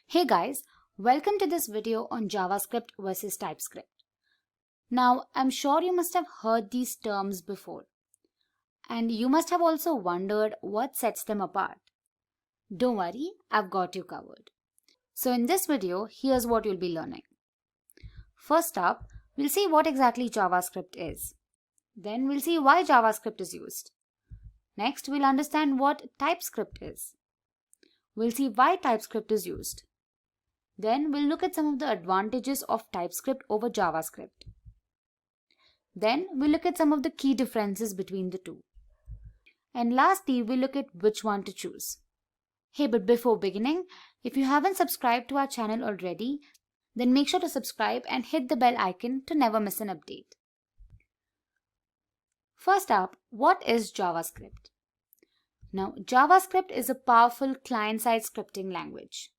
Hey guys, welcome to this video on JavaScript versus TypeScript. Now, I'm sure you must have heard these terms before, and you must have also wondered what sets them apart. Don't worry, I've got you covered. So in this video, here's what you'll be learning. First up, we'll see what exactly JavaScript is. Then we'll see why JavaScript is used. Next, we'll understand what TypeScript is. We'll see why TypeScript is used. Then we'll look at some of the advantages of TypeScript over JavaScript. Then we'll look at some of the key differences between the two. And lastly, we'll look at which one to choose. Hey, but before beginning, if you haven't subscribed to our channel already, then make sure to subscribe and hit the bell icon to never miss an update. First up, what is JavaScript? Now, JavaScript is a powerful client-side scripting language.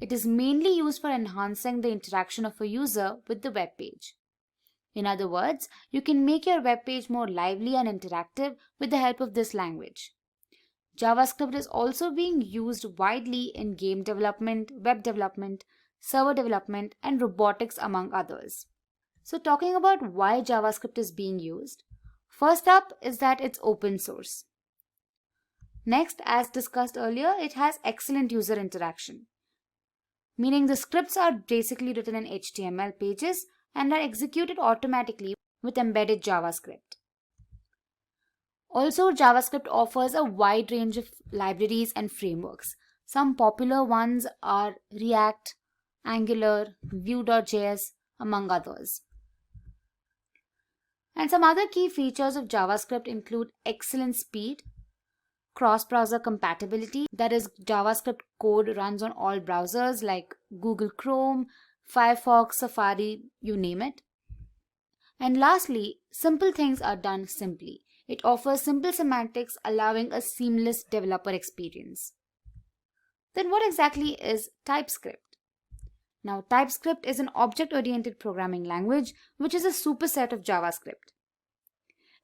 It is mainly used for enhancing the interaction of a user with the web page. In other words, you can make your web page more lively and interactive with the help of this language. JavaScript is also being used widely in game development, web development, server development, and robotics, among others. So talking about why JavaScript is being used, first up is that it's open source. Next, as discussed earlier, it has excellent user interaction, meaning the scripts are basically written in HTML pages and are executed automatically with embedded JavaScript. Also, JavaScript offers a wide range of libraries and frameworks. Some popular ones are React, Angular, Vue.js, among others. And some other key features of JavaScript include excellent speed, cross-browser compatibility, that is, JavaScript code runs on all browsers like Google Chrome, Firefox, Safari, you name it. And lastly, simple things are done simply. It offers simple semantics, allowing a seamless developer experience. Then what exactly is TypeScript? Now, TypeScript is an object-oriented programming language, which is a superset of JavaScript.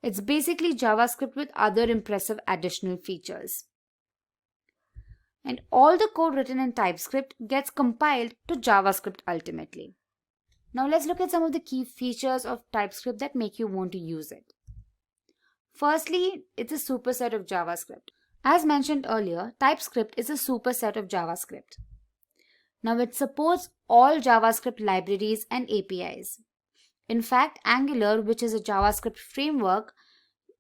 It's basically JavaScript with other impressive additional features. And all the code written in TypeScript gets compiled to JavaScript ultimately. Now let's look at some of the key features of TypeScript that make you want to use it. Firstly, it's a superset of JavaScript. As mentioned earlier, TypeScript is a superset of JavaScript. Now it supports all JavaScript libraries and APIs. In fact, Angular, which is a JavaScript framework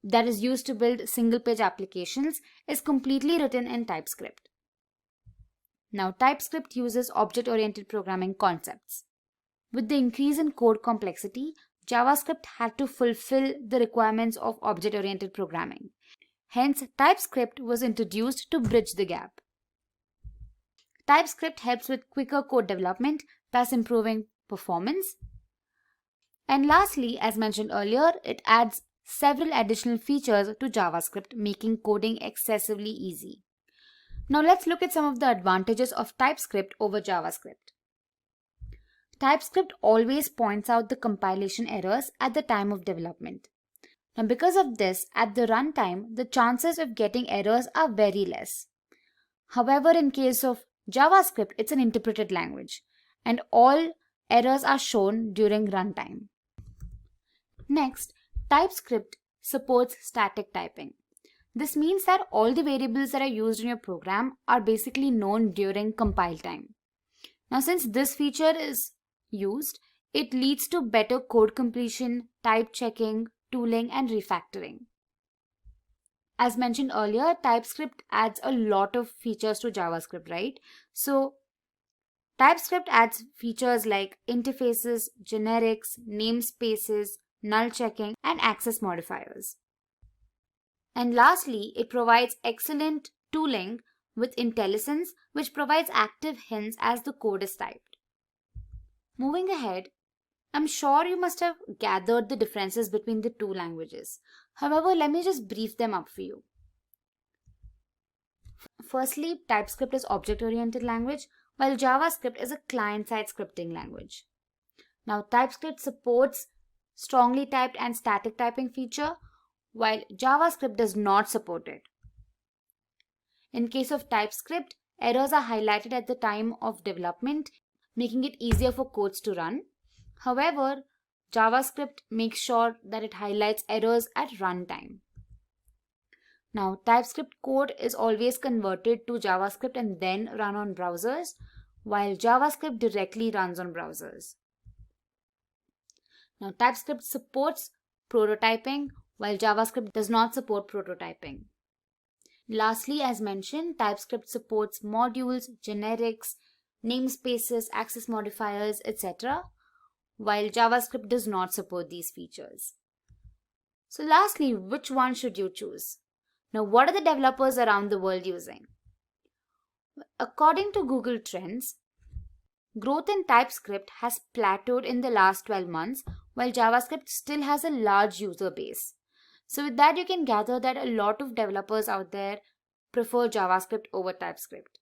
that is used to build single-page applications, is completely written in TypeScript. Now, TypeScript uses object-oriented programming concepts. With the increase in code complexity, JavaScript had to fulfill the requirements of object-oriented programming. Hence, TypeScript was introduced to bridge the gap. TypeScript helps with quicker code development, thus improving performance. And lastly, as mentioned earlier, it adds several additional features to JavaScript, making coding excessively easy. Now let's look at some of the advantages of TypeScript over JavaScript. TypeScript always points out the compilation errors at the time of development. Now because of this, at the runtime, the chances of getting errors are very less. However, in case of JavaScript, it's an interpreted language, and all errors are shown during runtime. Next, TypeScript supports static typing. This means that all the variables that are used in your program are basically known during compile time. Now, since this feature is used, it leads to better code completion, type checking, tooling, and refactoring. As mentioned earlier, TypeScript adds a lot of features to JavaScript, right? So, TypeScript adds features like interfaces, generics, namespaces, null checking, and access modifiers. And lastly, it provides excellent tooling with IntelliSense, which provides active hints as the code is typed. Moving ahead, I'm sure you must have gathered the differences between the two languages. However, let me just brief them up for you. Firstly, TypeScript is object-oriented language, while JavaScript is a client-side scripting language. Now, TypeScript supports strongly typed and static typing feature, while JavaScript does not support it. In case of TypeScript, errors are highlighted at the time of development, making it easier for codes to run. However, JavaScript makes sure that it highlights errors at runtime. Now, TypeScript code is always converted to JavaScript and then run on browsers, while JavaScript directly runs on browsers. Now, TypeScript supports prototyping, while JavaScript does not support prototyping. Lastly, as mentioned, TypeScript supports modules, generics, namespaces, access modifiers, etc., while JavaScript does not support these features. So lastly, which one should you choose? Now, what are the developers around the world using? According to Google Trends, growth in TypeScript has plateaued in the last 12 months, while JavaScript still has a large user base. So with that, you can gather that a lot of developers out there prefer JavaScript over TypeScript.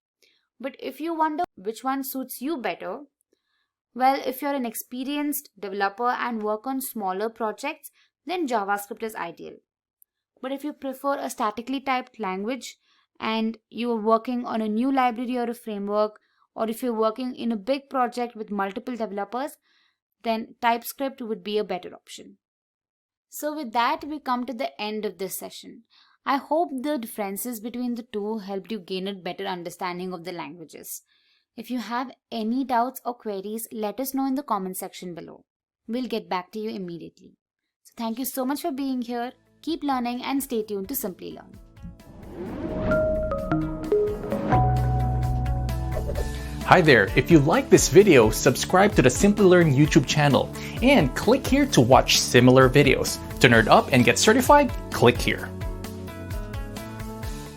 But if you wonder which one suits you better, well, if you're an experienced developer and work on smaller projects, then JavaScript is ideal. But if you prefer a statically typed language and you are working on a new library or a framework, or if you're working in a big project with multiple developers, then TypeScript would be a better option. So with that, we come to the end of this session. I hope the differences between the two helped you gain a better understanding of the languages. If you have any doubts or queries, let us know in the comment section below. We'll get back to you immediately. So thank you so much for being here. Keep learning and stay tuned to Simply Learn. Hi there, if you like this video, subscribe to the Simply Learn YouTube channel and click here to watch similar videos. To nerd up and get certified, click here.